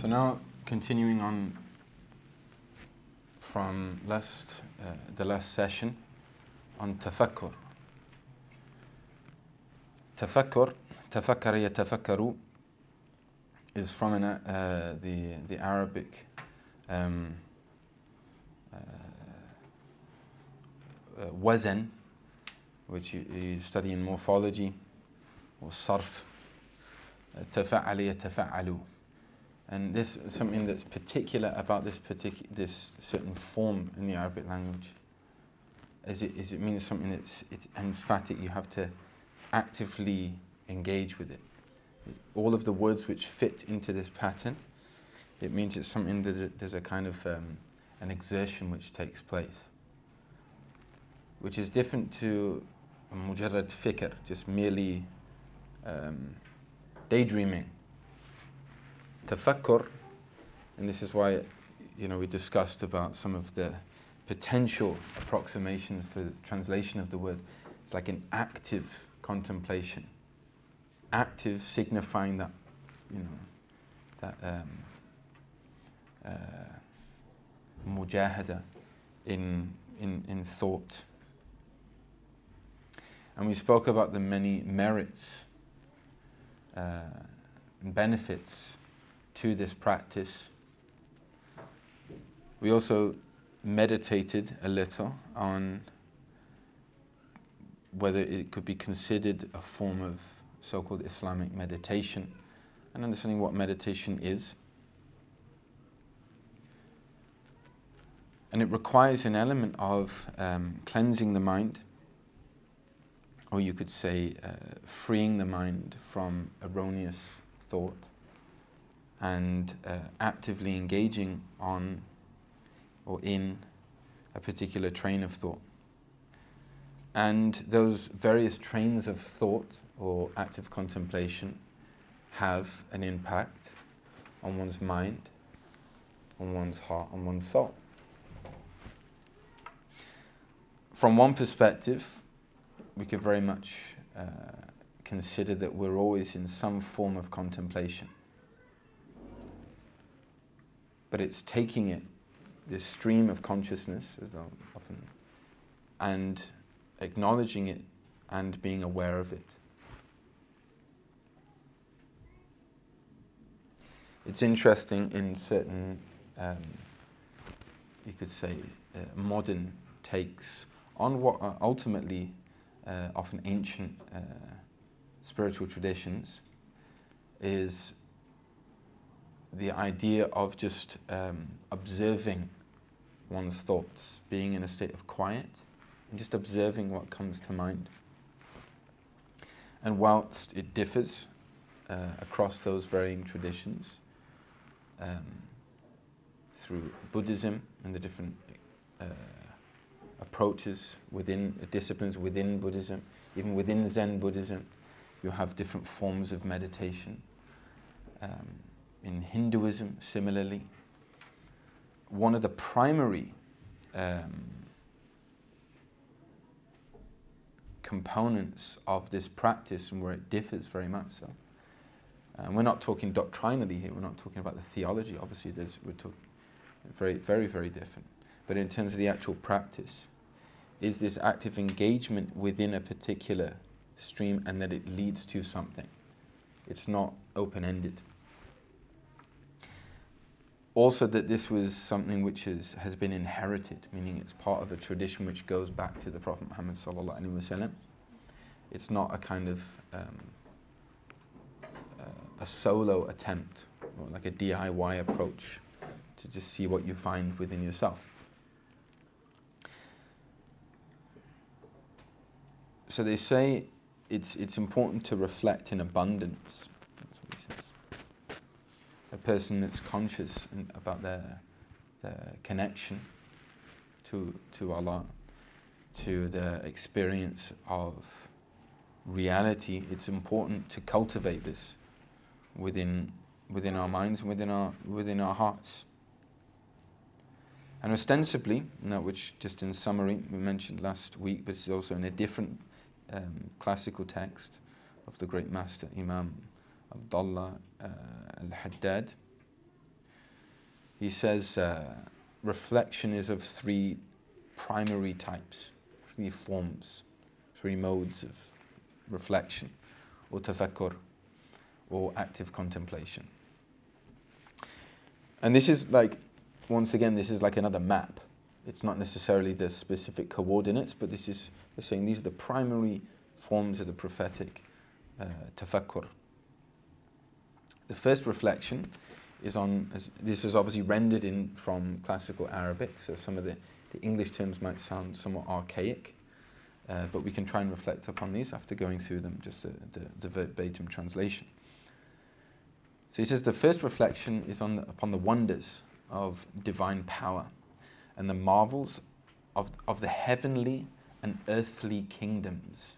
So now, continuing on from the last session on tafakkur. Tafakkur, tafakkara yatafakkaru, is from the Arabic wazn, which you study in morphology or sarf. Tafa'ala yatafa'alu. And this is something that's particular about this certain form in the Arabic language. It means something it's emphatic. You have to actively engage with it. All of the words which fit into this pattern, it means it's something that there's a kind of an exertion which takes place, which is different to mujarrad fikr, just merely daydreaming. Tafakkur, and this is why we discussed about some of the potential approximations for the translation of the word. It's like an active contemplation. Active signifying that mujahada in thought. And we spoke about the many merits and benefits to this practice. We also meditated a little on whether it could be considered a form of so-called Islamic meditation, and understanding what meditation is. And it requires an element of cleansing the mind, or you could say freeing the mind from erroneous thought, and actively engaging on or in a particular train of thought. And those various trains of thought or active contemplation have an impact on one's mind, on one's heart, on one's soul. From one perspective, we could very much consider that we're always in some form of contemplation. But it's taking it, this stream of consciousness, as often, and acknowledging it and being aware of it. It's interesting in certain, you could say, modern takes on what are ultimately often ancient spiritual traditions, is the idea of just observing one's thoughts, being in a state of quiet, and just observing what comes to mind. And whilst it differs across those varying traditions, through Buddhism and the different approaches within disciplines within Buddhism, even within Zen Buddhism, you have different forms of meditation. In Hinduism, similarly, one of the primary components of this practice, and where it differs very much so, and we're not talking doctrinally here, we're not talking about the theology, obviously we're talking very, very, very different, but in terms of the actual practice, is this active engagement within a particular stream, and that it leads to something. It's not open-ended. Also, that this was something which has been inherited, meaning it's part of a tradition which goes back to the Prophet Muhammad sallallahu alaihi wasallam. It's not a kind of a solo attempt, or like a DIY approach to just see what you find within yourself. So they say it's important to reflect in abundance. That's what he says. A person that's conscious about their connection to Allah, to the experience of reality, it's important to cultivate this within our minds and within our hearts. And ostensibly, which just in summary we mentioned last week, but it's also in a different classical text of the great master Imam Abdullah al-Haddad, He says reflection is of three primary types, three forms, three modes of reflection, or tafakkur, or active contemplation. And this is like, once again, this is like another map. It's not necessarily the specific coordinates, but this is, they're saying these are the primary forms of the prophetic tafakkur. The first reflection is on, this is obviously rendered in from classical Arabic, so some of the English terms might sound somewhat archaic, but we can try and reflect upon these after going through them, just the verbatim translation. So he says the first reflection is upon the wonders of divine power and the marvels of the heavenly and earthly kingdoms.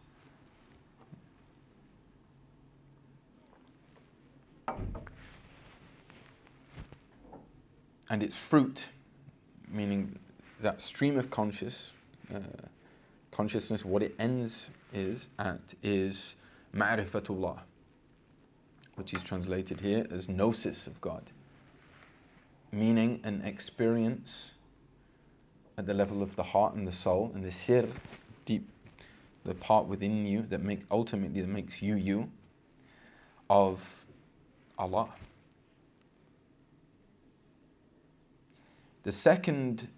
And its fruit, meaning that stream of consciousness, what it ends is ma'rifatullah, which is translated here as gnosis of God, meaning an experience at the level of the heart and the soul and the sir, deep, the part within you that ultimately makes you of Allah. The second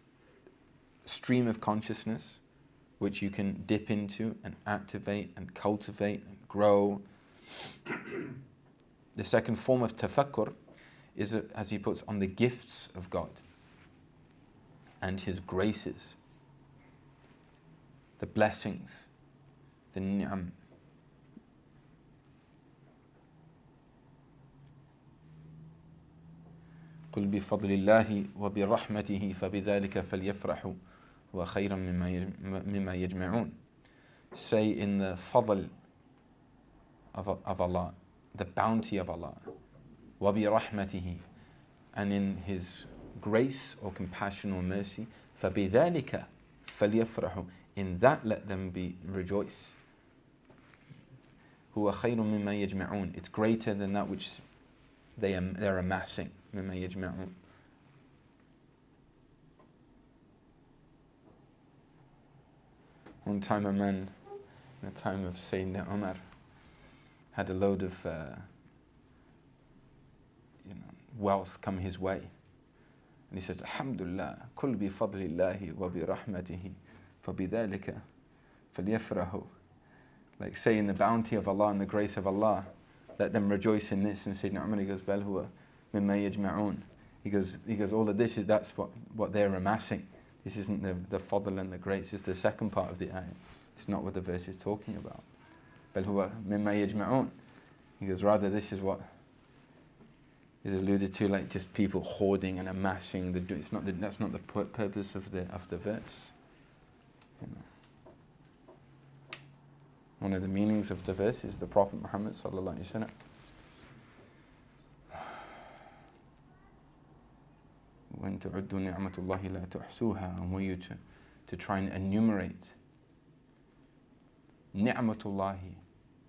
stream of consciousness, which you can dip into and activate and cultivate and grow, the second form of tafakkur is, as he puts, on the gifts of God and His graces, the blessings, the ni'am. قل بفضل الله وبرحمته فبذلك فليفرحوا هو خير مما يجمعون. Say in the fadl of Allah, the bounty of Allah, وبرحمته, and in His grace or compassion or mercy, فبذلك فليفرحوا, in that let them rejoice. هو خير مما يجمعون, it's greater than that which they're amassing. مما يجمعون. One time a man, in the time of Sayyidina Umar, had a load of wealth come his way. And he said, Alhamdulillah, kul bi fadlillahi wa bi rahmatihi, fa bidhalika falyafrahu. Like saying the bounty of Allah and the grace of Allah, let them rejoice in this. And Sayyidina Umar, he goes, bal huwa mimma yajma'un. He goes, all of this that's what they're amassing. This isn't the fadl and the grace, it's the second part of the ayah. It's not what the verse is talking about. Bal huwa mimma yajma'un. He goes, rather this is what is alluded to, like just people hoarding and amassing. That's not the purpose of the verse. You know. One of the meanings of the verse is the Prophet Muhammad sallallahu alaihi wasallam. When تُعُدُّ نِعْمَةُ اللَّهِ لَا تُحْسُوهَا, and were you to try and enumerate ni'matullahi,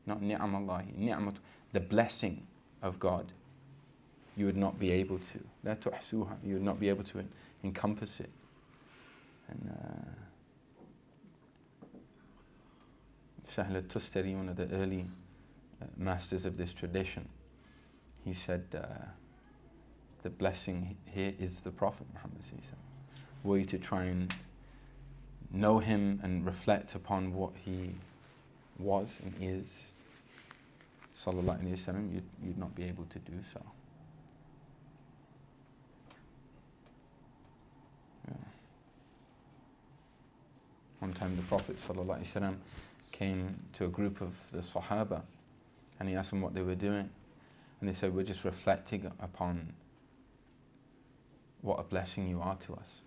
not ni'amallahi, ni'mat, the blessing of God, you would not be able to. لا تحسوها, you would not be able to encompass it. And Sahl al-Tustari, one of the early masters of this tradition, he said, the blessing here is the Prophet Muhammad. Were you to try and know him and reflect upon what he was and is, sallallahu alaihi wasallam, you'd not be able to do so. Yeah. One time the Prophet sallallahu alaihi wasallam came to a group of the Sahaba and he asked them what they were doing, and they said, we're just reflecting upon what a blessing you are to us.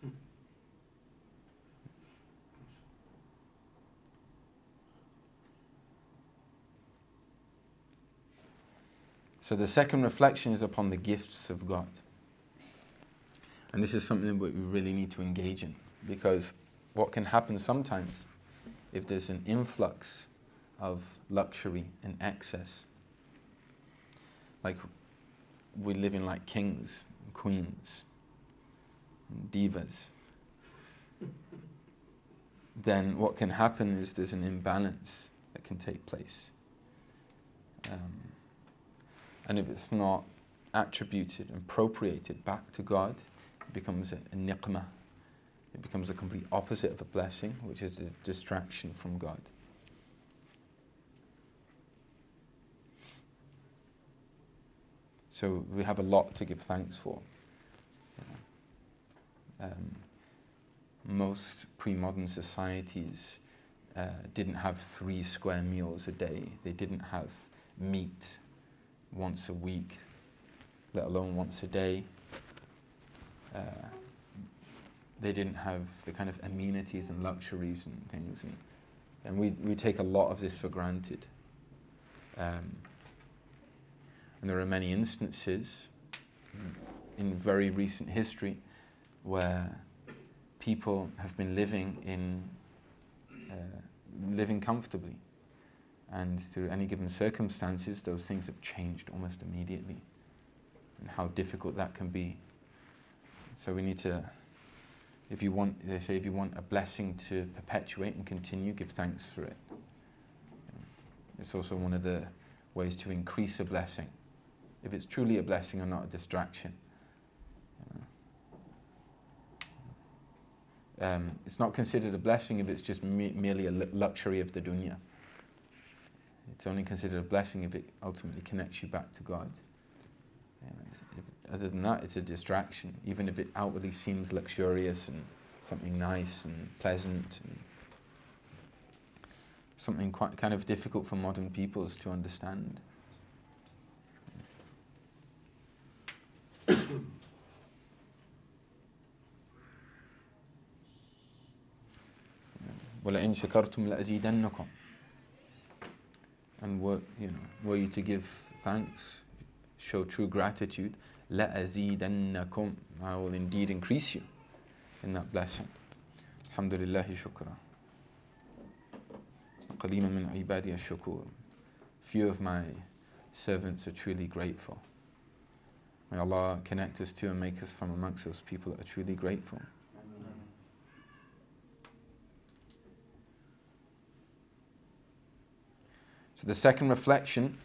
So the second reflection is upon the gifts of God. And this is something that we really need to engage in, because what can happen sometimes, if there's an influx of luxury and excess, like we're living like kings and queens, divas, then what can happen is there's an imbalance that can take place. And if it's not attributed and appropriated back to God, it becomes a niqmah. It becomes the complete opposite of a blessing, which is a distraction from God. So we have a lot to give thanks for. Most pre-modern societies didn't have 3 square meals a day. They didn't have meat once a week, let alone once a day. They didn't have the kind of amenities and luxuries and things. And we take a lot of this for granted. And there are many instances in very recent history where people have been living comfortably, and through any given circumstances, those things have changed almost immediately, and how difficult that can be. So we need to, they say, if you want a blessing to perpetuate and continue, give thanks for it. It's also one of the ways to increase a blessing, if it's truly a blessing and not a distraction. It's not considered a blessing if it's just merely a luxury of the dunya. It's only considered a blessing if it ultimately connects you back to God. Other than that, it's a distraction, even if it outwardly seems luxurious and something nice and pleasant, and something quite kind of difficult for modern peoples to understand. وَلَئِن شَكَرْتُمْ لَأَزِيدَنَّكُمْ. And were you to give thanks, show true gratitude, لَأَزِيدَنَّكُمْ, I will indeed increase you in that blessing. Alhamdulillahi shukra. قَلِيلٌ مِّنْ عِبَادِيَ الشُّكُورِ. Few of my servants are truly grateful. May Allah connect us to and make us from amongst those people that are truly grateful. So the second reflection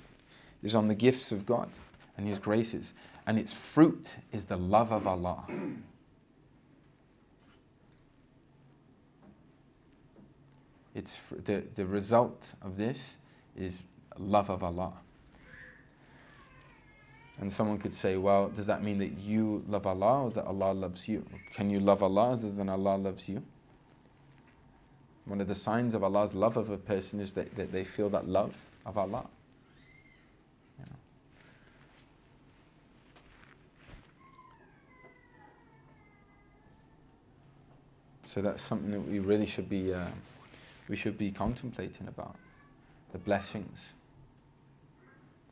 is on the gifts of God and His graces, and its fruit is the love of Allah. It's the result of this is love of Allah. And someone could say, well, does that mean that you love Allah or that Allah loves you? Can you love Allah other than Allah loves you? One of the signs of Allah's love of a person is that they feel that love of Allah. So that's something that we really should be contemplating about, the blessings.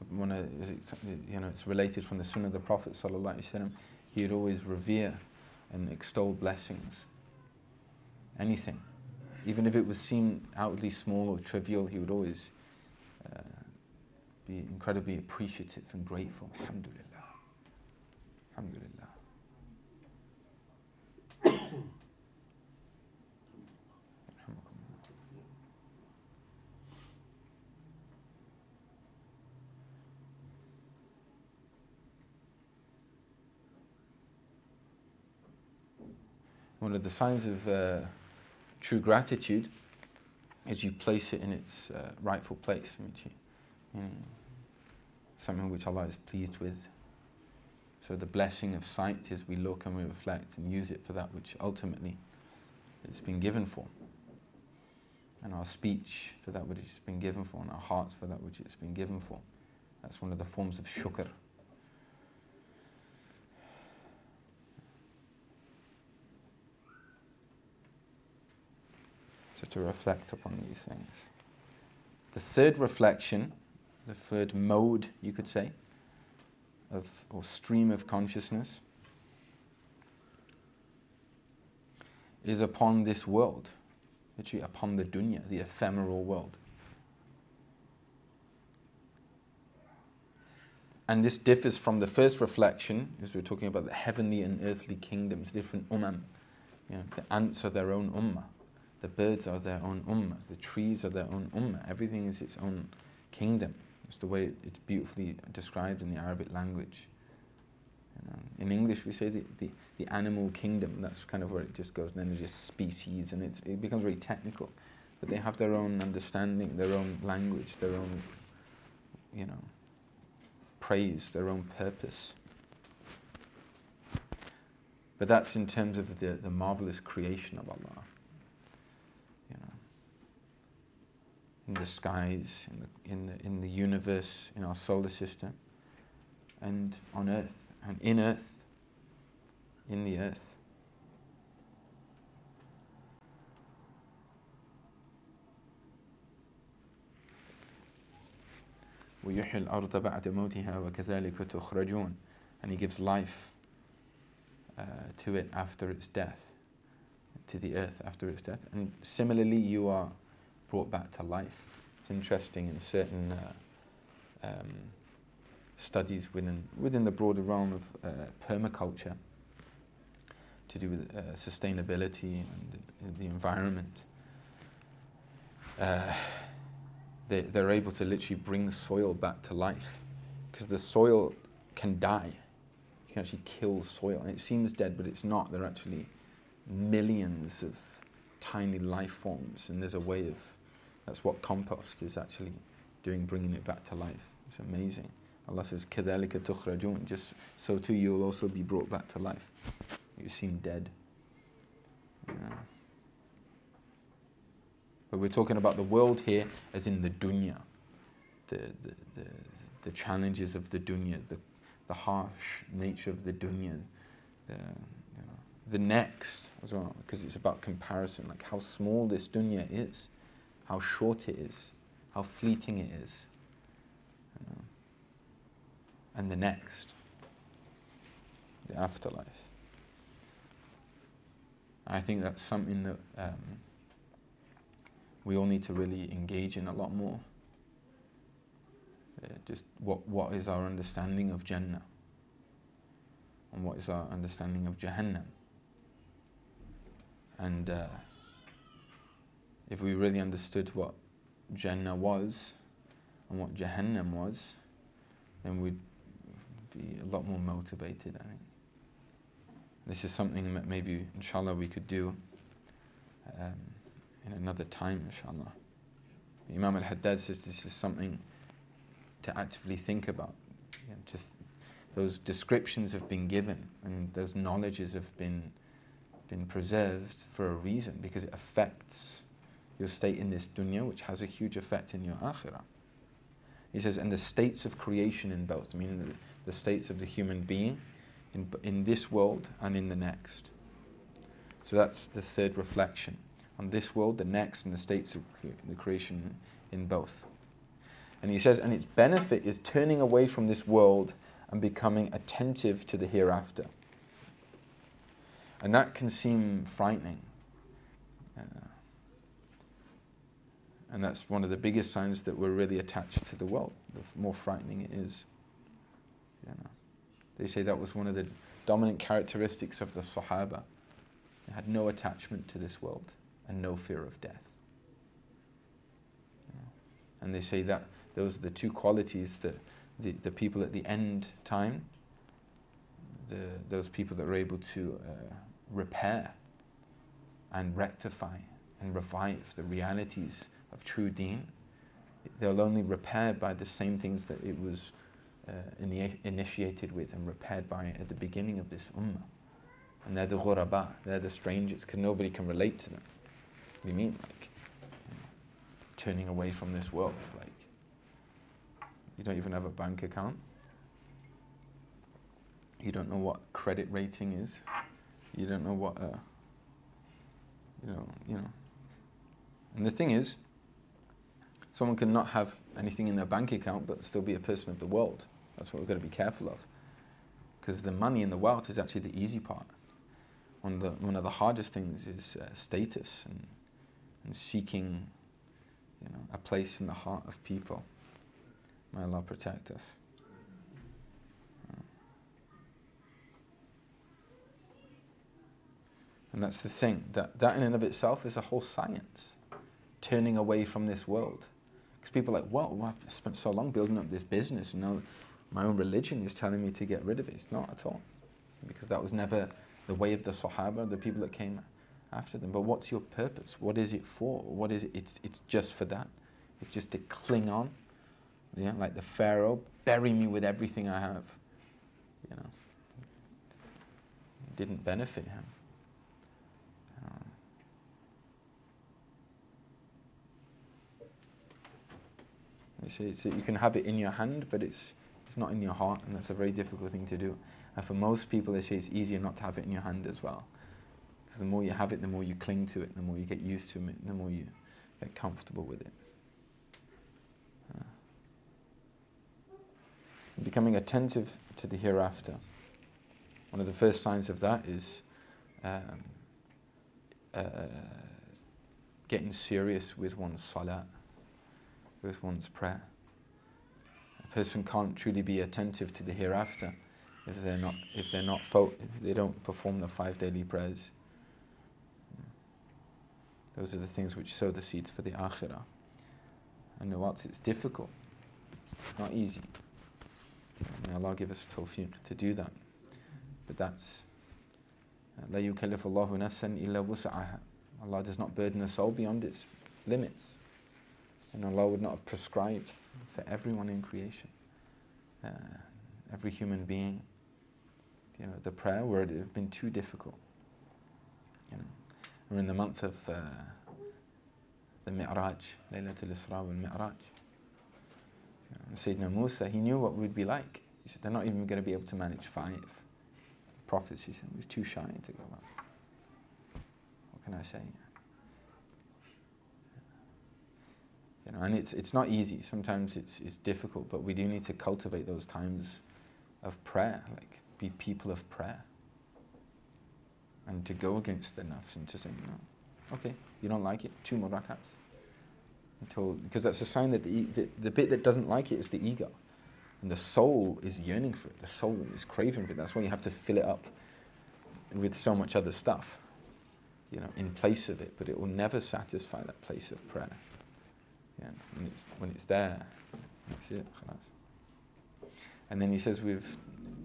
It's related from the Sunnah of the Prophet ﷺ. He would always revere and extol blessings. Anything. Even if it was seen outwardly small or trivial, he would always be incredibly appreciative and grateful. Alhamdulillah. Alhamdulillah. One of the signs of true gratitude is you place it in its rightful place, something which Allah is pleased with. So the blessing of sight is we look and we reflect and use it for that which ultimately it's been given for. And our speech for that which it's been given for, and our hearts for that which it's been given for. That's one of the forms of shukr. So to reflect upon these things. The third reflection, the third mode, you could say, or stream of consciousness, is upon this world, literally upon the dunya, the ephemeral world. And this differs from the first reflection, as we're talking about the heavenly and earthly kingdoms, different You know, the ants are their own ummah, the birds are their own ummah, the trees are their own ummah. Everything is its own kingdom. It's the way it's beautifully described in the Arabic language. You know, in English we say the animal kingdom. That's kind of where it just goes, and then it's just species, and it becomes very technical. But they have their own understanding, their own language, their own, you know, praise, their own purpose. But that's in terms of the marvelous creation of Allah. You know, in the skies, in the universe, in our solar system, and on earth, and in earth, in the earth. وَيُحْيِي الْأَرْضَ بَعْدَ مَوْتِهَا وَكَذَلِكَ تُخْرَجُونَ. And He gives life to it after its death, to the earth after its death. And similarly, you are brought back to life. It's interesting in certain studies within the broader realm of permaculture to do with sustainability and the environment. They're able to literally bring soil back to life, because the soil can die. You can actually kill soil, and it seems dead, but it's not. There are actually millions of tiny life forms, and there's a way of, that's what compost is actually doing, bringing it back to life. It's amazing. Allah says, كَذَلِكَ تُخْرَجُونَ. Just so too you will also be brought back to life. You seem dead. Yeah. But we're talking about the world here as in the dunya, the challenges of the dunya, the harsh nature of the dunya, the next as well, because it's about comparison, like how small this dunya is, how short it is, how fleeting it is, and the next, the afterlife. I think that's something that we all need to really engage in a lot more. Just what is our understanding of Jannah, and what is our understanding of Jahannam. And if we really understood what Jannah was and what Jahannam was, then we'd be a lot more motivated, I think. This is something that maybe, inshallah, we could do in another time, inshallah. Imam al-Haddad says this is something to actively think about. You know, those descriptions have been given, and those knowledges have been preserved for a reason, because it affects your state in this dunya, which has a huge effect in your akhirah. He says, and the states of creation in both, meaning the states of the human being in this world and in the next. So that's the third reflection. On this world, the next, and the states of the creation in both. And he says, and its benefit is turning away from this world and becoming attentive to the hereafter. And that can seem frightening. And that's one of the biggest signs that we're really attached to the world, the more frightening it is. You know, they say that was one of the dominant characteristics of the Sahaba. They had no attachment to this world and no fear of death. You know, and they say that those are the two qualities that the people at the end time, those people that are able to repair and rectify and revive the realities of true deen, they'll only repair by the same things that it was initiated with and repaired by at the beginning of this ummah. And they're the ghuraba, they're the strangers, because nobody can relate to them. What do you mean? Like, you know, turning away from this world, like, you don't even have a bank account. You don't know what credit rating is. You don't know what, you know. And the thing is, someone can not have anything in their bank account but still be a person of the world. That's what we've got to be careful of. Because the money and the wealth is actually the easy part. One of the hardest things is status and seeking, you know, a place in the heart of people. May Allah protect us. And that's the thing, that in and of itself is a whole science, turning away from this world. Because people are like, well, I've spent so long building up this business, and now my own religion is telling me to get rid of it. It's not at all. Because that was never the way of the Sahaba, the people that came after them. But what's your purpose? What is it for? What is it? It's just for that. It's just to cling on. Yeah, like the Pharaoh, bury me with everything I have. You know, it didn't benefit him. You see, you can have it in your hand, but it's not in your heart, and that's a very difficult thing to do. And for most people, they say it's easier not to have it in your hand as well. Because the more you have it, the more you cling to it, the more you get used to it, the more you get comfortable with it. Becoming attentive to the hereafter. One of the first signs of that is getting serious with one's salah, with one's prayer. A person can't truly be attentive to the hereafter if they don't perform the 5 daily prayers. Those are the things which sow the seeds for the akhirah. And whilst it's difficult, it's not easy. May Allah give us tawfiq to do that. But that's لا يكلف الله نفسا إلا وسعها. Allah does not burden a soul beyond its limits. And Allah would not have prescribed for everyone in creation, every human being, you know, the prayer where it would have been too difficult. You know, we're in the month of the Mi'raj, Laylatul Isra wal Mi'raj. Sayyidina Musa, he knew what we'd be like. He said, they're not even going to be able to manage 5 prophets. He said, he was too shy to go up. What can I say? You know, and it's not easy. Sometimes it's difficult, but we do need to cultivate those times of prayer, like be people of prayer. And to go against the nafs and to say, no, okay, you don't like it, 2 more rakats. Because that's a sign that the bit that doesn't like it is the ego. And the soul is yearning for it. The soul is craving for it. That's why you have to fill it up with so much other stuff, you know, in place of it. But it will never satisfy that place of prayer. Yeah, when it's there, that's it. And then he says, we've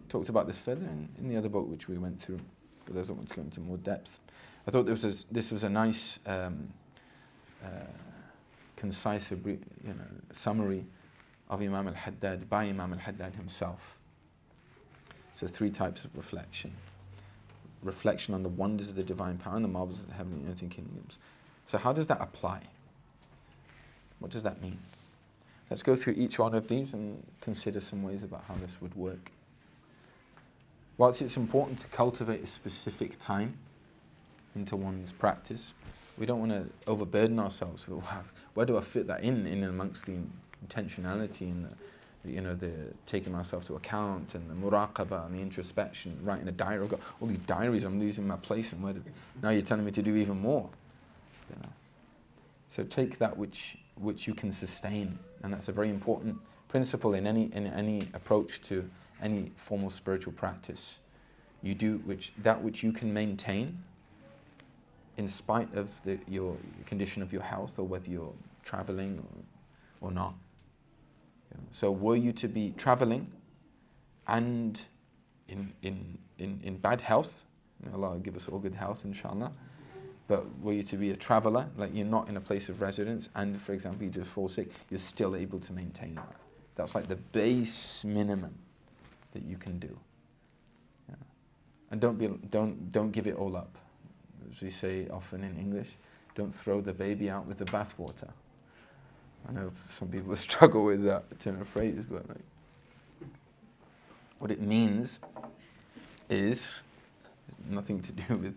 talked about this further in the other book which we went through, for those that want to go into more depth. I thought this was a nice, concise, summary of Imam al-Haddad, by Imam al-Haddad himself. So 3 types of reflection. Reflection on the wonders of the divine power and the marvels of the heavenly and earthly kingdoms. So how does that apply? What does that mean? Let's go through each one of these and consider some ways about how this would work. Whilst it's important to cultivate a specific time into one's practice, we don't want to overburden ourselves with, where do I fit that in amongst the intentionality and the taking myself to account and the muraqabah and the introspection, writing a diary. I've got all these diaries, I'm losing my place, and now you're telling me to do even more. You know. So take that which you can sustain, and that's a very important principle in any approach to any formal spiritual practice. You do that which you can maintain in spite of your condition of your health, or whether you're traveling or not. You know, so were you to be traveling and in bad health, may Allah give us all good health, inshallah, but were you to be a traveler, like you're not in a place of residence, and for example you just fall sick, you're still able to maintain that. That's like the base minimum that you can do. Yeah. And don't give it all up. As we say often in English, don't throw the baby out with the bathwater. I know some people struggle with that turn of phrase, but like, what it means is nothing to do with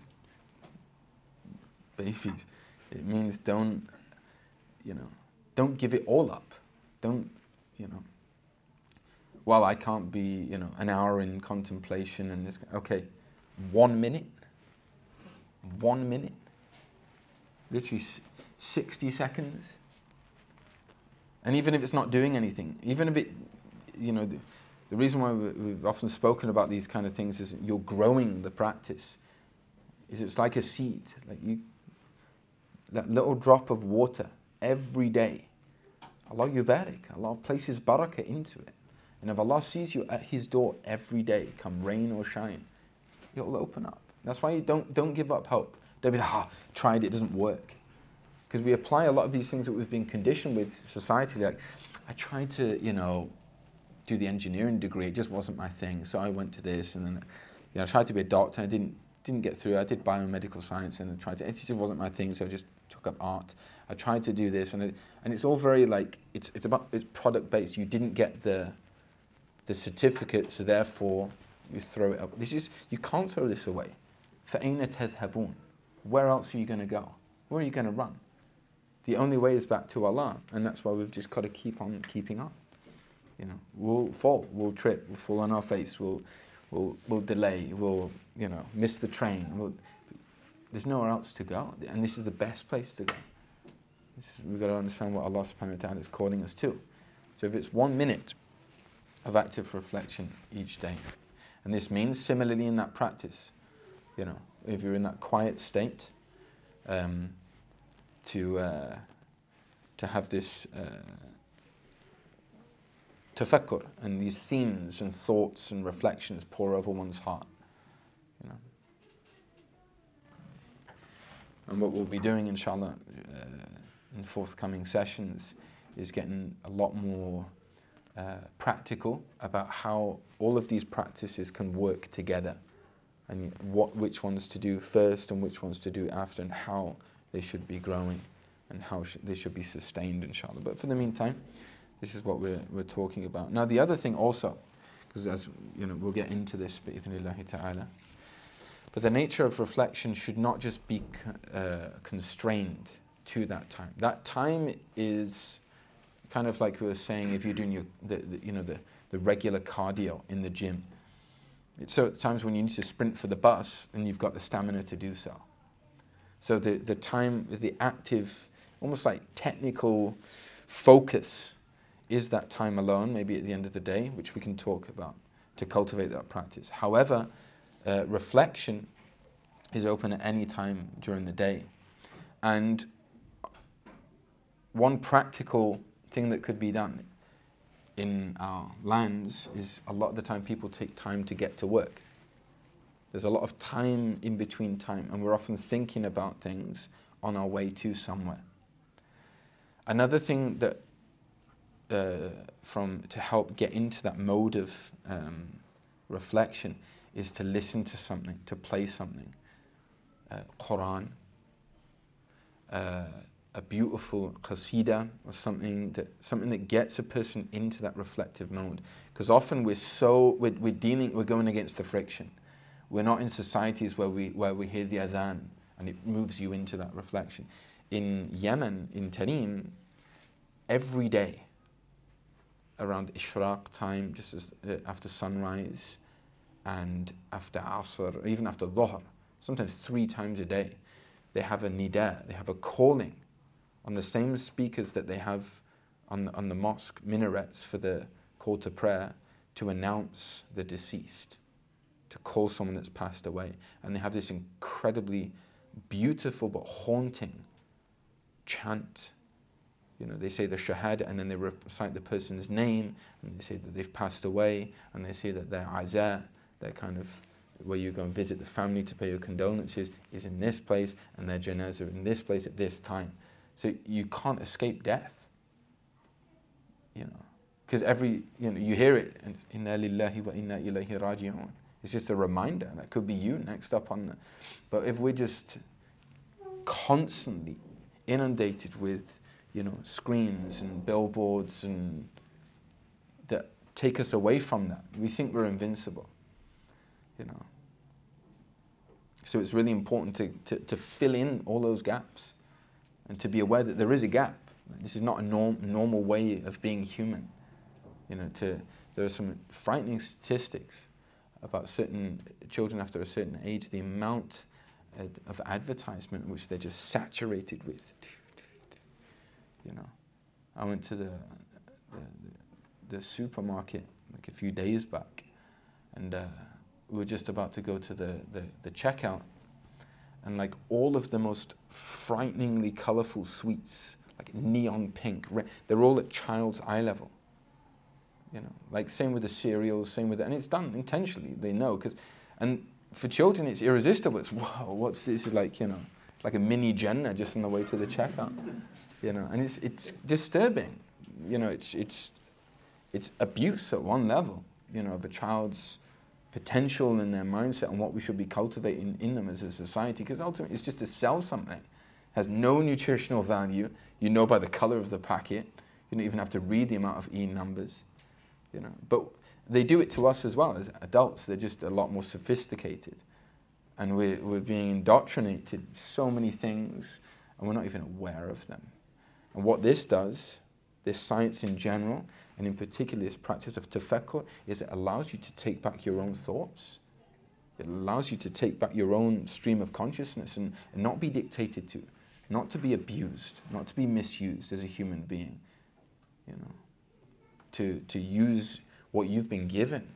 babies. It means don't give it all up. Well, I can't be, an hour in contemplation and this. Okay, 1 minute. 1 minute. Literally 60 seconds. And even if it's not doing anything, even if it, the reason why we've often spoken about these kind of things is you're growing the practice. is it's like a seed. That little drop of water every day. Allah yubarik. Allah places barakah into it. And if Allah sees you at His door every day, come rain or shine, it'll open up. That's why you don't give up hope. Don't be like, tried, it doesn't work. Because we apply a lot of these things that we've been conditioned with society. Like, I tried to, do the engineering degree. It just wasn't my thing. So I went to this, and then, I tried to be a doctor. I didn't get through. I did biomedical science, and it just wasn't my thing. So I just took up art. I tried to do this, and it's all very it's product based. You didn't get the certificate, so therefore you throw it up. You can't throw this away. فَأَيْنَ تَذْهَبُونَ? Where else are you going to go? Where are you going to run? The only way is back to Allah, and that's why we've just got to keep on keeping up. We'll fall, we'll trip, we'll fall on our face, we'll delay, we'll miss the train. There's nowhere else to go, and this is the best place to go. We've got to understand what Allah subhanahu wa ta'ala is calling us to. So if it's 1 minute of active reflection each day, and this means similarly in that practice, if you're in that quiet state, to have this tafakkur and these themes and thoughts and reflections pour over one's heart. And what we'll be doing, inshallah, in forthcoming sessions is getting a lot more practical about how all of these practices can work together, and which ones to do first and which ones to do after, and how they should be growing and how they should be sustained, inshallah. But for the meantime, this is what we're talking about. Now the other thing also, because as we'll get into this bi'idhnillahi ta'ala, but the nature of reflection should not just be constrained to that time. That time is kind of like we were saying, if you're doing the regular cardio in the gym. So at times when you need to sprint for the bus, and you've got the stamina to do so. So the time, the active, almost like technical focus is that time alone, maybe at the end of the day, which we can talk about to cultivate that practice. However, reflection is open at any time during the day. And one practical thing that could be done in our lands is a lot of the time people take time to get to work. There's a lot of time in between time, and we're often thinking about things on our way to somewhere. Another thing that to help get into that mode of reflection is to listen to something, to play something. Quran, a beautiful qasida, or something that gets a person into that reflective mode. Because often we're going against the friction. We're not in societies where we hear the adhan and it moves you into that reflection. In Yemen, in Tarim, every day around Ishraq time, just as, after sunrise and after Asr, or even after Dhuhr, sometimes 3 times a day, they have a nida, they have a calling on the same speakers that they have on the mosque minarets for the call to prayer, to announce the deceased, to call someone that's passed away. And they have this incredibly beautiful but haunting chant. They say the shahada, and then they recite the person's name, and they say that they've passed away, and they say that their aza, their kind of where you go and visit the family to pay your condolences, is in this place, and their janazah in this place at this time. So you can't escape death, because you hear it, and inna lillahi wa inna ilayhi raji'un. It's just a reminder. That could be you next up on the. But if we're just constantly inundated with, screens and billboards and that take us away from that, we think we're invincible, So it's really important to fill in all those gaps, and to be aware that there is a gap. This is not a normal way of being human. There are some frightening statistics about certain children after a certain age, the amount of advertisement which they're just saturated with. I went to the supermarket like a few days back, and we were just about to go to the checkout, and like all of the most frighteningly colourful sweets, like neon pink, red, they're all at child's eye level. You know, like same with the cereals, same with and it's done intentionally. They know and for children it's irresistible. It's whoa, what's this? Like, you know, like a mini Jannah just on the way to the checkout. You know, and it's disturbing. You know, it's abuse at one level. You know, of a child's potential and their mindset and what we should be cultivating in them as a society. Because ultimately, it's just to sell something. It has no nutritional value. You know by the color of the packet. You don't even have to read the amount of E numbers. You know, but they do it to us as well as adults. They're just a lot more sophisticated, and we're being indoctrinated so many things, and we're not even aware of them. And what this does, this science in general, and in particular this practice of tafakkur, is it allows you to take back your own thoughts. It allows you to take back your own stream of consciousness and not be dictated to, not to be abused, not to be misused as a human being. You know, to use what you've been given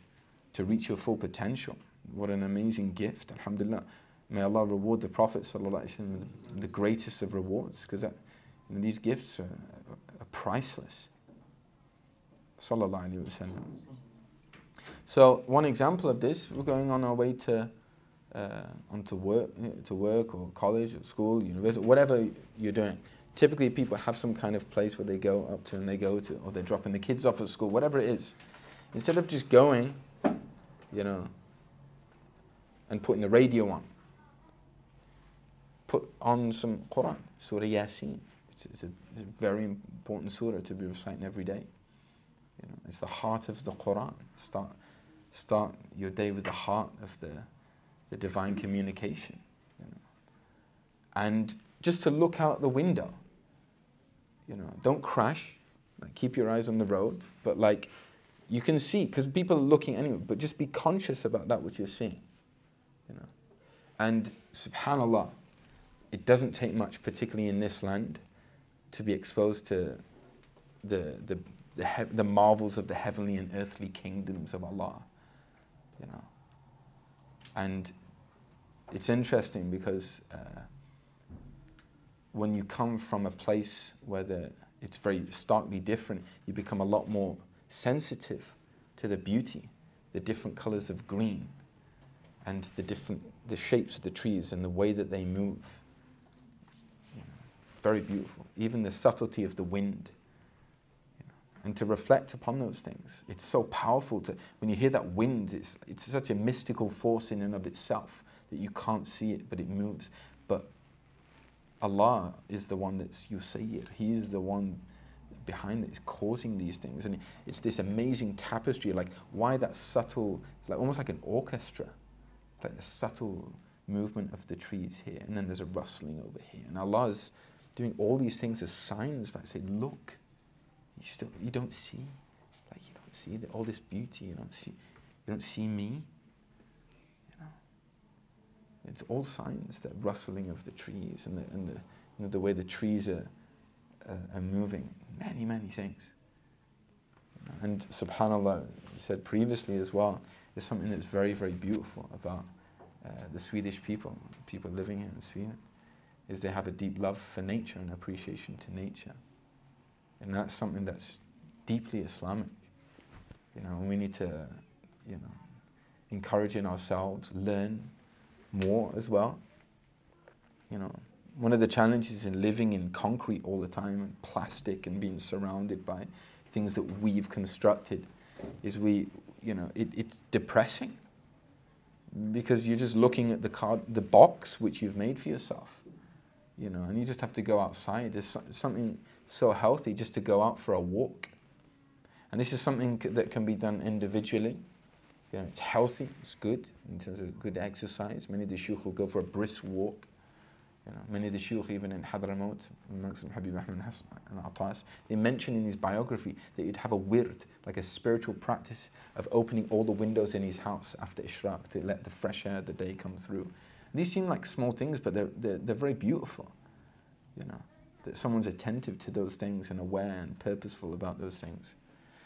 to reach your full potential. What an amazing gift, alhamdulillah. May Allah reward the Prophet ﷺ with the greatest of rewards, because these gifts are priceless. Sallallahu Alaihi Wasallam. So one example of this, we're going on our way to work or college or school, university, whatever you're doing. Typically people have some kind of place where they go up to and they go to, or they're dropping the kids off at school, whatever it is. Instead of just going, you know, and putting the radio on, put on some Quran, Surah Yasin. It's a very important surah to be reciting every day. You know, it's the heart of the Quran. Start your day with the heart of the divine communication. You know. And just to look out the window. You know, don't crash. Like, keep your eyes on the road. But like, you can see, because people are looking anyway. But just be conscious about that which you're seeing. You know, and subhanallah, it doesn't take much, particularly in this land, to be exposed to the marvels of the heavenly and earthly kingdoms of Allah. You know, and it's interesting because when you come from a place where it's very starkly different, you become a lot more sensitive to the beauty, the different colors of green, and the shapes of the trees and the way that they move. You know, very beautiful. Even the subtlety of the wind. You know, and to reflect upon those things. It's so powerful when you hear that wind, it's such a mystical force in and of itself that you can't see it, but it moves. But Allah is the one that's Yusayir. He is the one behind it, is causing these things. And it's this amazing tapestry, like why that subtle, it's like almost like an orchestra, like the subtle movement of the trees here, and then there's a rustling over here. And Allah's doing all these things as signs, but say, look, you don't see, like you don't see all this beauty, you don't see me. It's all signs, that rustling of the trees and the way the trees are moving. Many, many things. And subhanAllah, you said previously as well, there's something that's very, very beautiful about the Swedish people living here in Sweden, is they have a deep love for nature and appreciation to nature. And that's something that's deeply Islamic. You know, and we need to, you know, encourage in ourselves, learn more as well. You know, one of the challenges in living in concrete all the time and plastic and being surrounded by things that we've constructed is it's depressing, because you're just looking at the box which you've made for yourself, you know, and you just have to go outside. There's something so healthy just to go out for a walk, and this is something that can be done individually. You know, it's healthy, it's good in terms of good exercise. Many of the Sheykh will go for a brisk walk. You know, many of the Sheykh, even in Hadramaut, amongst them Habib Ahmed and Atas, they mention in his biography that he'd have a wird, like a spiritual practice of opening all the windows in his house after Ishraq to let the fresh air of the day come through. These seem like small things, but they're very beautiful. You know, that someone's attentive to those things and aware and purposeful about those things.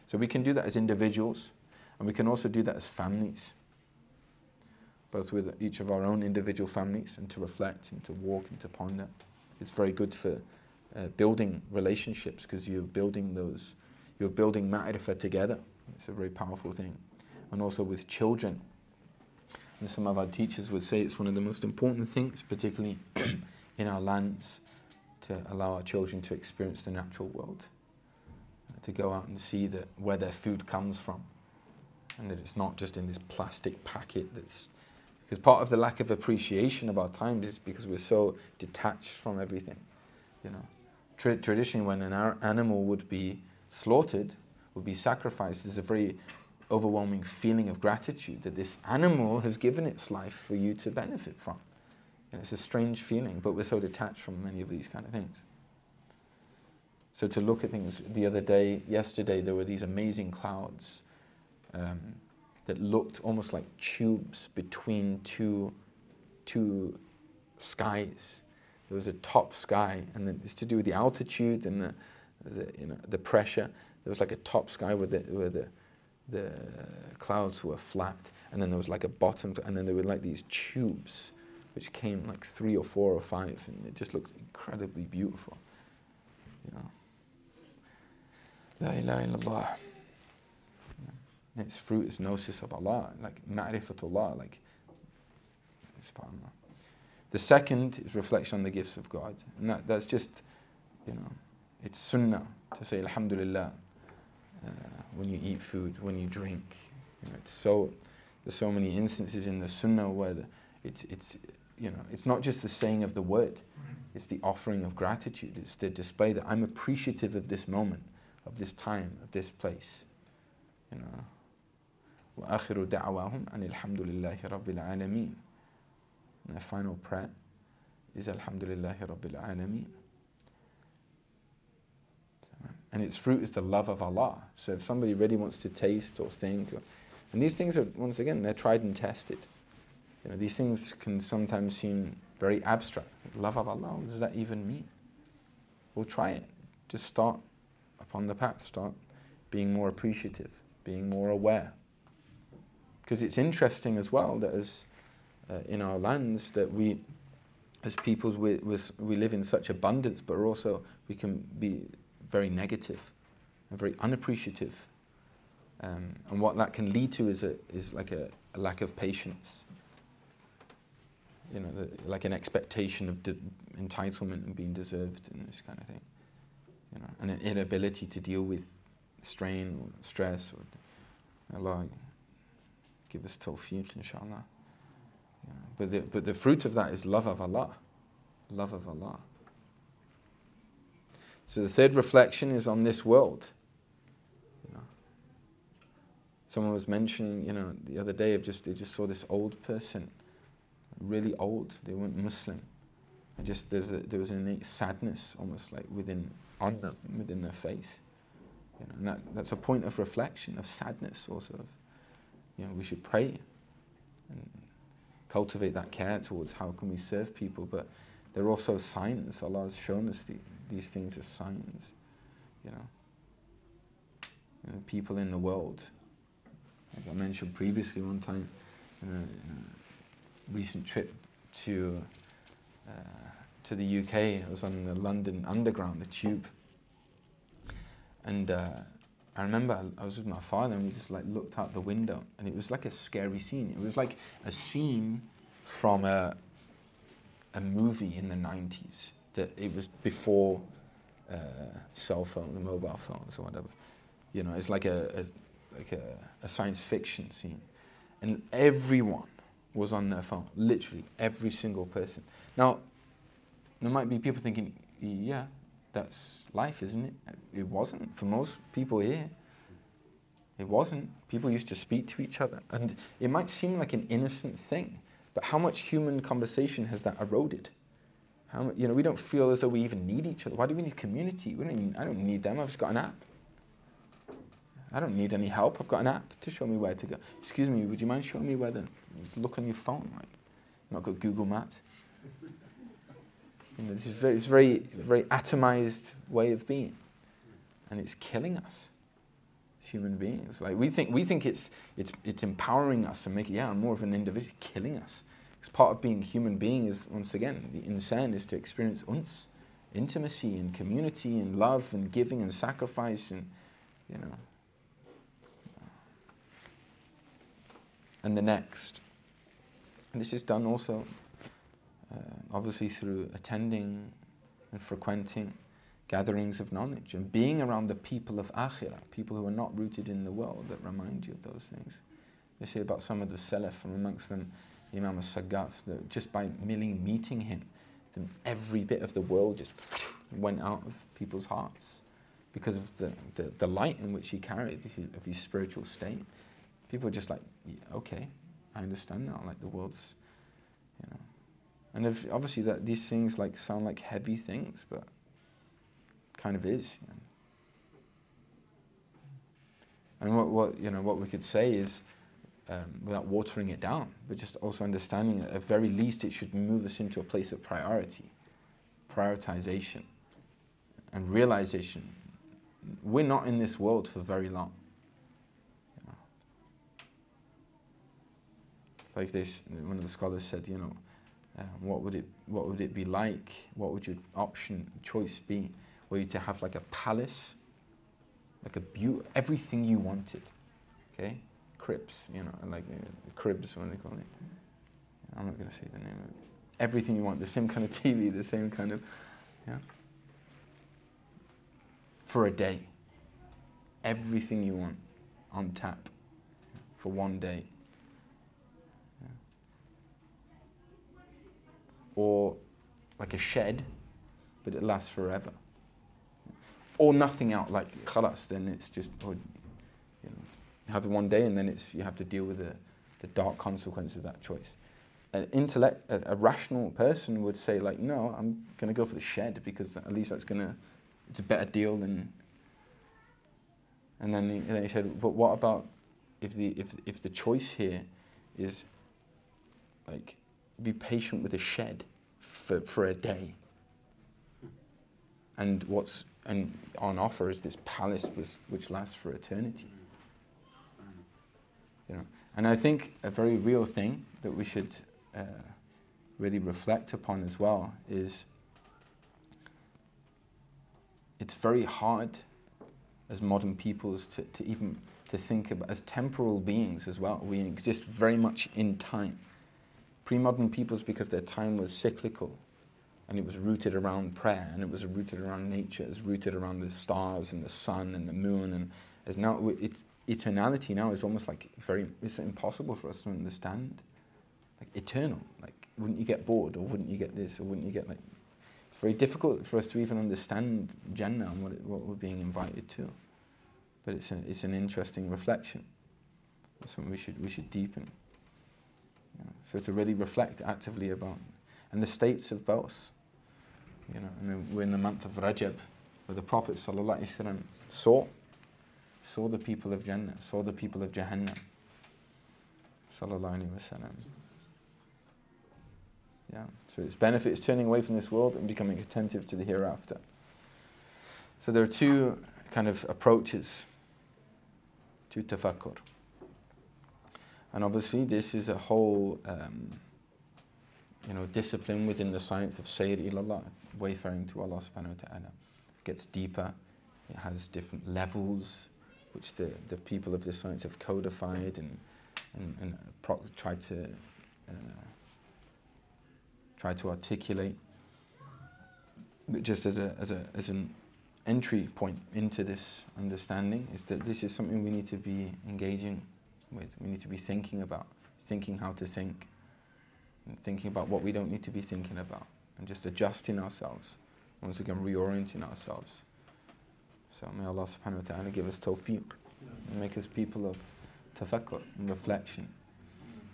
So we can do that as individuals. And we can also do that as families. both with each of our own individual families, and to reflect and to walk and to ponder. It's very good for building relationships, because you're building ma'rifah together. It's a very powerful thing. And also with children. And some of our teachers would say it's one of the most important things, particularly in our lands, to allow our children to experience the natural world, to go out and see where their food comes from, and that it's not just in this plastic packet. Because part of the lack of appreciation of our times is because we're so detached from everything. You know, traditionally, when an animal would be slaughtered, would be sacrificed, there's a very overwhelming feeling of gratitude that this animal has given its life for you to benefit from. And it's a strange feeling, but we're so detached from many of these kind of things. So to look at things, yesterday, there were these amazing clouds that looked almost like tubes between two skies. There was a top sky, and then it's to do with the altitude and the pressure. There was like a top sky where the clouds were flat, and then there was like a bottom, and then there were like these tubes which came like 3 or 4 or 5, and it just looked incredibly beautiful. You know, La ilaha illallah. Its fruit is gnosis of Allah, like ma'rifatullah, like subhanallah. The second is reflection on the gifts of God, and that's just, you know, it's sunnah to say alhamdulillah when you eat food, when you drink. You know, there's so many instances in the sunnah where it's you know, it's not just the saying of the word, it's the offering of gratitude. It's the display that I'm appreciative of this moment, of this time, of this place. You know. وآخر دعواهم أن الحمد لله رب العالمين. And the final prayer is Alhamdulillahi Rabbil Alameen. And its fruit is the love of Allah. So if somebody really wants to taste or think, and these things are, once again, they're tried and tested. You know, these things can sometimes seem very abstract. Love of Allah, what does that even mean? Well, try it. Just start upon the path. Start being more appreciative, being more aware. Because it's interesting as well that as in our lands that we, as peoples, we live in such abundance, but also we can be very negative and very unappreciative. And what that can lead to is like a lack of patience. You know, like an expectation of entitlement and being deserved and this kind of thing. You know, and an inability to deal with strain or stress. Or Allah give us tawfiq, inshallah. You know, but the fruit of that is love of Allah. Love of Allah. So the third reflection is on this world. You know, someone was mentioning, you know, the other day, they just saw this old person, really old. They weren't Muslim. And just there was an innate sadness, almost like within their face. You know, and that's a point of reflection, of sadness, also. You know, we should pray and cultivate that care towards how can we serve people, but they're also signs. Allah has shown us these things as signs. You know, people in the world. Like I mentioned previously one time, in a recent trip to the UK, I was on the London Underground, the tube, and I remember I was with my father and we just like looked out the window, and it was like a scary scene. It was like a scene from a movie in the 90s. That it was before cell phones, mobile phones or whatever. You know, it's like a science fiction scene, and everyone was on their phone. Literally every single person. Now, there might be people thinking, yeah, that's life, isn't it? It wasn't for most people here. It wasn't. People used to speak to each other, and it might seem like an innocent thing, but how much human conversation has that eroded? You know, we don't feel as though we even need each other. Why do we need community? I don't need them. I've just got an app. I don't need any help. I've got an app to show me where to go. Excuse me, would you mind showing me where to look on your phone? Like, you've not got Google Maps. You know, this is it's very atomized way of being, and it's killing us. as human beings. Like we think it's empowering us to make it, I'm more of an individual, killing us. Because part of being a human being is, once again, the insan is to experience uns, intimacy and community and love and giving and sacrifice and, you know. And the next. And this is done also, obviously, through attending and frequenting gatherings of knowledge and being around the people of akhirah, people who are not rooted in the world, that remind you of those things. They say about some of the salaf, from amongst them Imam al-Saggaf, that just by merely meeting him, then every bit of the world just went out of people's hearts because of the light in which he carried, of his spiritual state. People are just like, yeah, okay, I understand now, like the world's, you know. And obviously that these things like sound like heavy things, but kind of is. You know. And what we could say is, without watering it down, but just also understanding that at very least it should move us into a place of priority, prioritization, and realization. We're not in this world for very long. You know. Like this, one of the scholars said, you know, what would it be like? What would your choice be? Were you to have like a palace, like everything you wanted, okay? Cribs, you know, like cribs, what do they call it? I'm not going to say the name of it. Everything you want, the same kind of TV, the same kind of, yeah. For a day, everything you want on tap for one day. Yeah. Or like a shed, but it lasts forever. Or nothing out, like khalas, then it's just, you know, have it one day and then you have to deal with the dark consequences of that choice. A rational person would say like, no, I'm going to go for the shed because at least it's a better deal than. And then he said, but what about if the choice here is like, be patient with a shed for a day, and on offer is this palace which lasts for eternity. You know, and I think a very real thing that we should really reflect upon as well is it's very hard as modern peoples to think about, as temporal beings as well. We exist very much in time. Pre-modern peoples, because their time was cyclical and it was rooted around prayer and it was rooted around nature, it was rooted around the stars and the sun and the moon, and as now eternality now is almost like it's impossible for us to understand. Like eternal, like wouldn't you get bored, or wouldn't you get this, or wouldn't you get like, it's very difficult for us to even understand Jannah and what we're being invited to. But it's an interesting reflection. It's something we should deepen. Yeah. So to really reflect actively about, and the states of both. You know, I mean, we're in the month of Rajab, where the Prophet ﷺ saw the people of Jannah, saw the people of Jahannam. Sallallahu Alaihi Wasallam. Yeah. So its benefit is turning away from this world and becoming attentive to the hereafter. So there are two kind of approaches to tafakkur. And obviously this is a whole discipline within the science of sayr ilallah, wayfaring to Allah subhanahu wa ta'ala. It gets deeper, it has different levels which the people of this science have codified and try to articulate. But just as an entry point into this understanding is that this is something we need to be engaging with. We need to be thinking about, thinking how to think, and thinking about what we don't need to be thinking about, and just adjusting ourselves, once again reorienting ourselves. So may Allah subhanahu wa ta'ala give us tawfiq and make us people of tafakkur and reflection.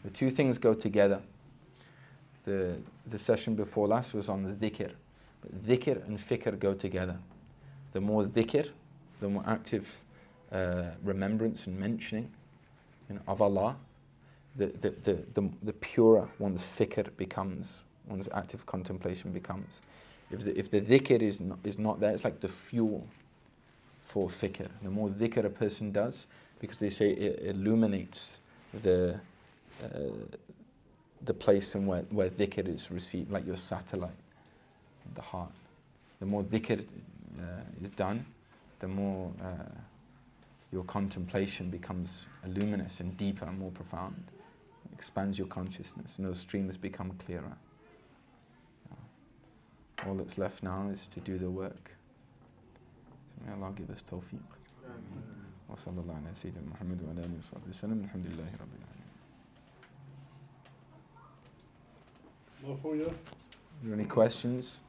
The two things go together. The session before last was on the dhikr. But dhikr and fikr go together. The more dhikr, the more active remembrance and mentioning of Allah, the purer one's fikr becomes, one's active contemplation becomes. If the dhikr is not there, it's like the fuel for fikr. The more dhikr a person does, because they say it illuminates the place and where dhikr is received, like your satellite, the heart. The more dhikr is done, the more your contemplation becomes luminous and deeper and more profound. It expands your consciousness, and those streams become clearer. All that's left now is to do the work. So may Allah give us tawfiq. Wa sallallahu ala sayyidina Muhammad wa ala alihi wa sahbihi wa sallam. Alhamdulillahi rabbil alameen. More for you? Are there any questions?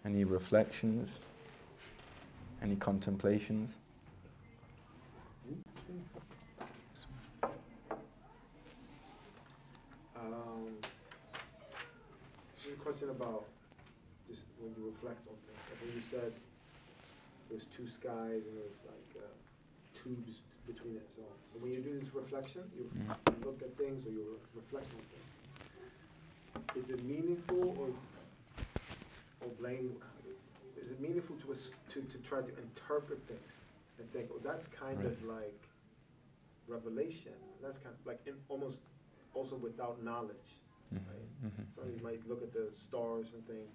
Any reflections? Any contemplations? There's a question about just when you reflect on things. Like when you said there's two skies and there's like tubes between it and so on. So when you do this reflection, you look at things or you reflect on things. Is it meaningful or blame? Is it meaningful to try to interpret things and think, oh, that's kind of like revelation. That's kind of like almost also without knowledge. Right? So you might look at the stars and think,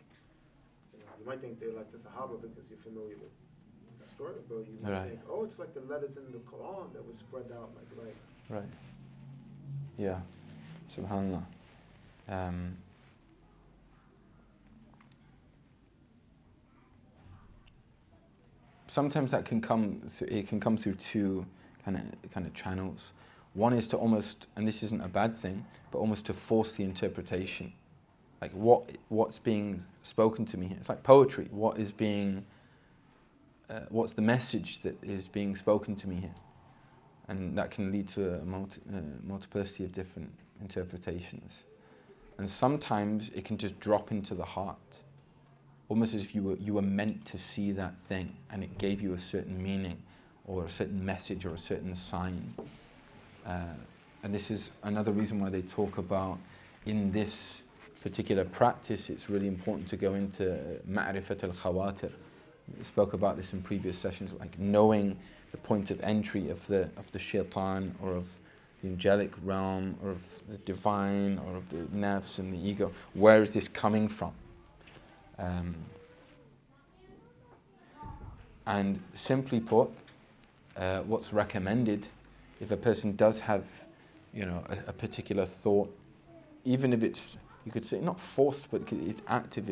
you might think they're like the Sahaba because you're familiar with the story, but you might think, oh, it's like the letters in the Quran that was spread out like lights. Right. Yeah. Subhanallah. Sometimes that can come. It can come through two kind of channels. One is to almost, and this isn't a bad thing, but almost to force the interpretation. Like what's being spoken to me here? It's like poetry. What's the message that is being spoken to me here? And that can lead to a multiplicity of different interpretations. And sometimes it can just drop into the heart, almost as if you were meant to see that thing, and it gave you a certain meaning, or a certain message, or a certain sign. And this is another reason why they talk about, in this particular practice, it's really important to go into ma'rifat al-khawatir. We spoke about this in previous sessions, like knowing the point of entry of the shaitan, or of the angelic realm, or of the divine, or of the nafs and the ego. Where is this coming from? And simply put, what's recommended, if a person does have, a particular thought, even if it's, you could say, not forced, but it's active.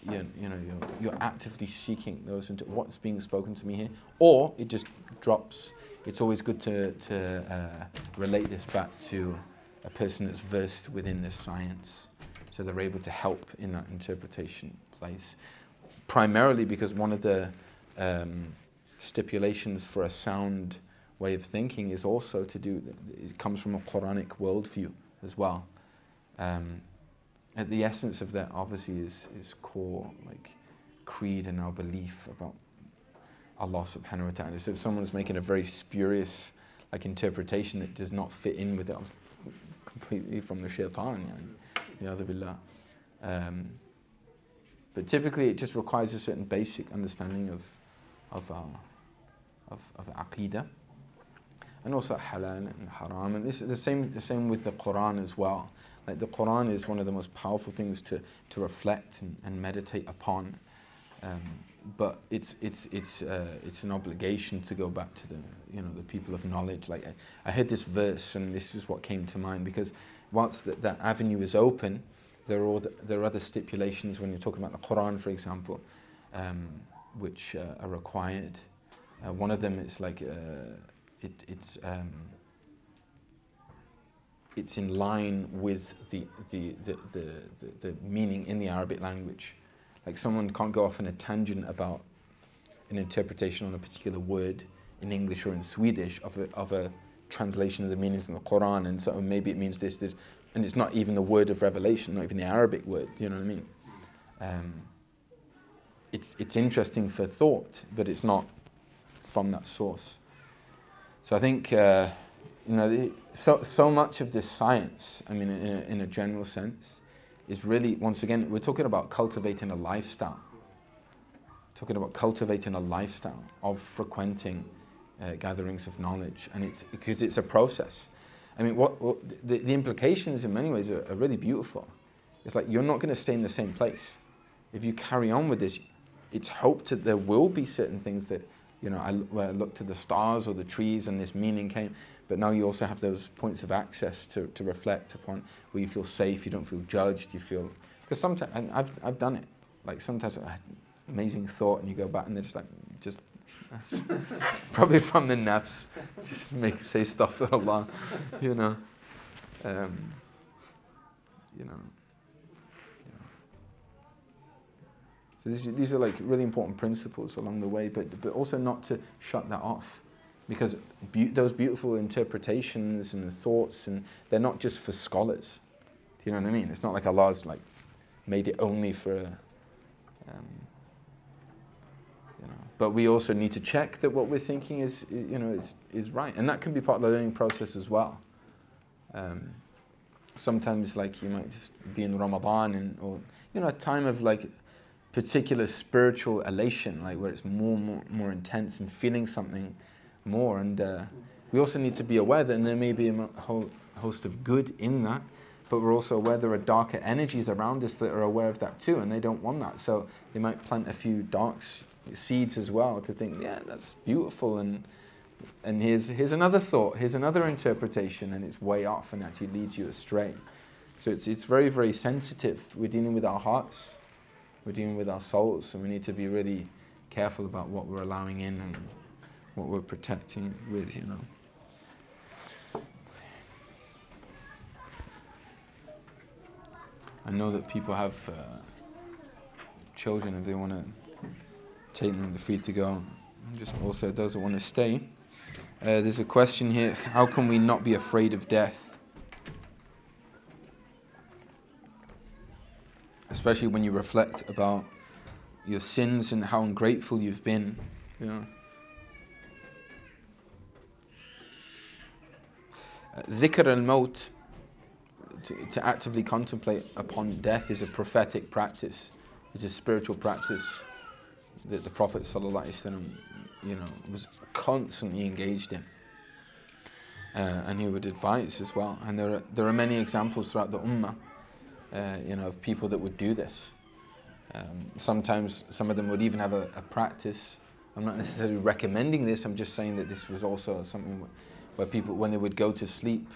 You're actively seeking those into what's being spoken to me here, or it just drops. It's always good to relate this back to a person that's versed within this science, so they're able to help in that interpretation place. Primarily because one of the stipulations for a sound way of thinking is also to do, it comes from a Quranic worldview as well. At the essence of that obviously is core, like, creed and our belief about Allah subhanahu wa ta'ala. So if someone's making a very spurious interpretation that does not fit in with it, completely from the shaitan, ya'adhu billah. But typically it just requires a certain basic understanding of aqeedah, and also halal and haram. And this is the same with the Quran as well. Like, the Quran is one of the most powerful things to reflect and meditate upon. But it's an obligation to go back to the people of knowledge. Like, I heard this verse, and this is what came to mind, because once that avenue is open, there are other stipulations when you're talking about the Quran, for example, which are required. One of them is like it's in line with the meaning in the Arabic language. Like, someone can't go off on a tangent about an interpretation on a particular word in English or in Swedish of a translation of the meanings in the Quran, and so maybe it means this, and it's not even the word of revelation, not even the Arabic word. Do you know what I mean? It's interesting for thought, but it's not from that source. So I think so much of this science, I mean, in a general sense, is really, once again, we're talking about cultivating a lifestyle. talking about cultivating a lifestyle of frequenting gatherings of knowledge, and it's because it's a process. I mean, the implications in many ways are really beautiful. It's like you're not going to stay in the same place. If you carry on with this, it's hoped that there will be certain things that, you know, where I look to the stars or the trees and this meaning came, but now you also have those points of access to reflect upon where you feel safe, you don't feel judged, you feel, because sometimes, and I've done it, like sometimes I had amazing thought and you go back and they're just like, that's probably from the nafs, just say stuff for Allah, you know. So these are like really important principles along the way, but also not to shut that off, because those beautiful interpretations and thoughts, and they're not just for scholars. Do you know what I mean? It's not like Allah's like made it only for but we also need to check that what we're thinking is right, and that can be part of the learning process as well. Sometimes, like, you might just be in Ramadan or a time of like particular spiritual elation, like where it's more intense and feeling something more, and we also need to be aware that there may be a whole host of good in that, but we're also aware there are darker energies around us that are aware of that too, and they don't want that, so they might plant a few dark seeds as well to think, yeah, that's beautiful, and here's another thought, here's another interpretation, and it's way off and actually leads you astray. So it's very, very sensitive. We're dealing with our hearts, we're dealing with our souls, and we need to be really careful about what we're allowing in and what we're protecting with, you know. I know that people have children, if they want to take them, they're free to go. Just also those that want to stay. There's a question here: how can we not be afraid of death? Especially when you reflect about your sins and how ungrateful you've been, you know. Dhikr al-Maut, to actively contemplate upon death, is a prophetic practice. It's a spiritual practice that the Prophet ﷺ, was constantly engaged in, and he would advise as well. And there are many examples throughout the Ummah, of people that would do this. Sometimes some of them would even have a practice. I'm not necessarily recommending this. I'm just saying that this was also something where people, when they would go to sleep,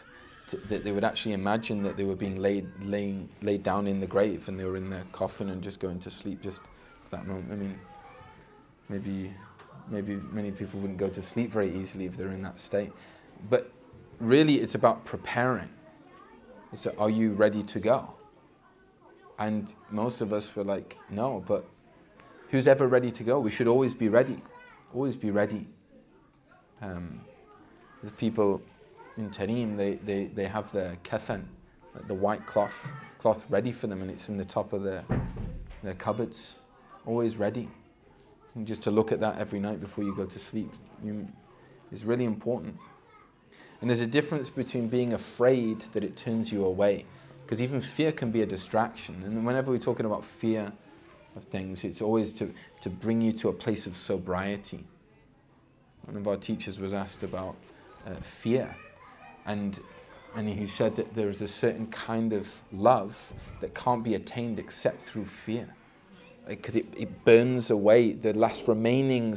that they would actually imagine that they were being laid down in the grave, and they were in their coffin and just going to sleep just for that moment. I mean, maybe many people wouldn't go to sleep very easily if they're in that state. But really, it's about preparing. It's are you ready to go? And most of us were like, no, but who's ever ready to go? We should always be ready. Always be ready. The people in Tarim, they have their kafan, like the white cloth ready for them, and it's in the top of their cupboards. Always ready. And just to look at that every night before you go to sleep is really important. And there's a difference between being afraid that it turns you away, because even fear can be a distraction. And whenever we're talking about fear of things, it's always to bring you to a place of sobriety. One of our teachers was asked about fear, and he said that there is a certain kind of love that can't be attained except through fear, because it burns away the last remaining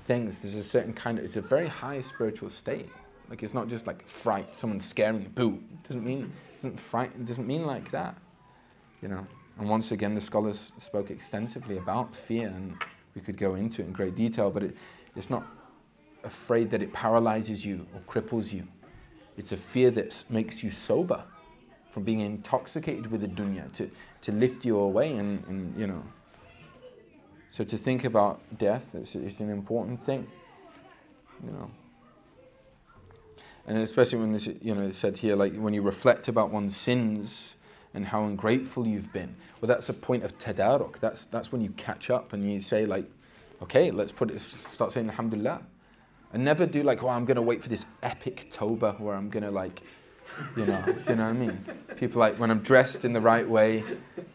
things. There's a certain kind of, it's a very high spiritual state. Like, it's not just like fright, someone's scaring you, boo. It doesn't mean like that, you know. And once again, the scholars spoke extensively about fear, and we could go into it in great detail, but it's not afraid that it paralyzes you or cripples you. It's a fear that makes you sober from being intoxicated with the dunya, to lift you away, and you know. So to think about death, it's an important thing, you know. And especially when this, it's said here, like when you reflect about one's sins and how ungrateful you've been. Well, that's a point of tadaruk. That's when you catch up and you say, like, okay, start saying alhamdulillah. And never do like, oh, I'm going to wait for this epic tawbah where I'm going to like You know, do you know what I mean? People like, when I'm dressed in the right way,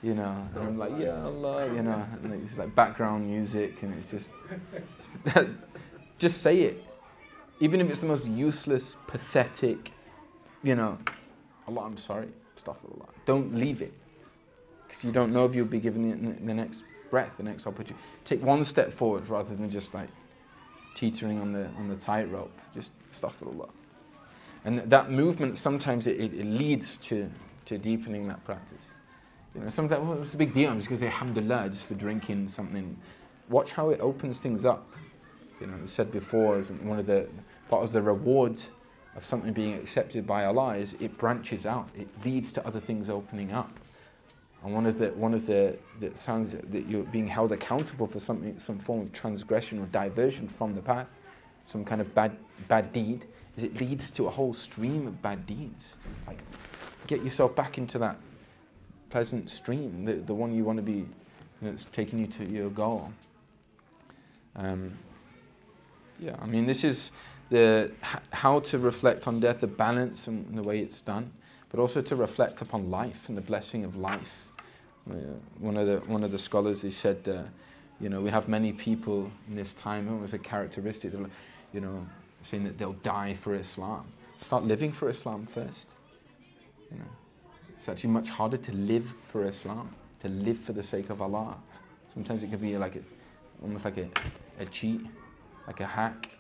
you know, and I'm like, yeah, Allah, you know, and it's like background music, and it's just say it. Even if it's the most useless, pathetic, you know, Allah, I'm sorry, astaghfirullah. Don't leave it, because you don't know if you'll be given the next breath, the next opportunity. Take one step forward rather than just like teetering on the tightrope. Just astaghfirullah. And that movement, sometimes it leads to deepening that practice. You know, sometimes, well, what's the big deal? I'm just going to say alhamdulillah just for drinking something. Watch how it opens things up. You know, I said before, as one of the part of the reward of something being accepted by Allah is it branches out. It leads to other things opening up. And one of the signs that you're being held accountable for something, some form of transgression or diversion from the path, some kind of bad deed, is it leads to a whole stream of bad deeds. Like, get yourself back into that pleasant stream, the one you want to be, you know, it's taking you to your goal. Yeah, I mean, this is how to reflect on death, the balance and the way it's done, but also to reflect upon life and the blessing of life. One of the scholars, he said, you know, we have many people in this time, it was a characteristic, you know, saying that they'll die for Islam. Start living for Islam first. You know, it's actually much harder to live for Islam, to live for the sake of Allah. Sometimes it can be like almost like a cheat, like a hack.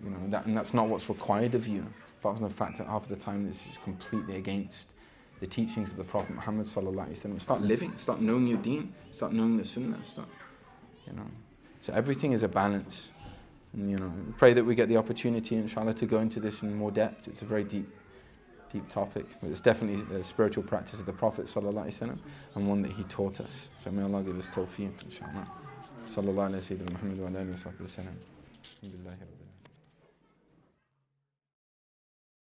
You know, and that's not what's required of you. Apart from the fact that half of the time this is completely against the teachings of the Prophet Muhammad sallallahu alaihi wasallam. Start living, start knowing your deen, start knowing the sunnah, you know. So everything is a balance. And, you know, pray that we get the opportunity, inshallah, to go into this in more depth. It's a very deep topic, but it's definitely a spiritual practice of the Prophet sallallahu alaihi wasallam, and one that he taught us. So may Allah give us tawfiq, inshallah. Sallallahu alaihi wa sallam.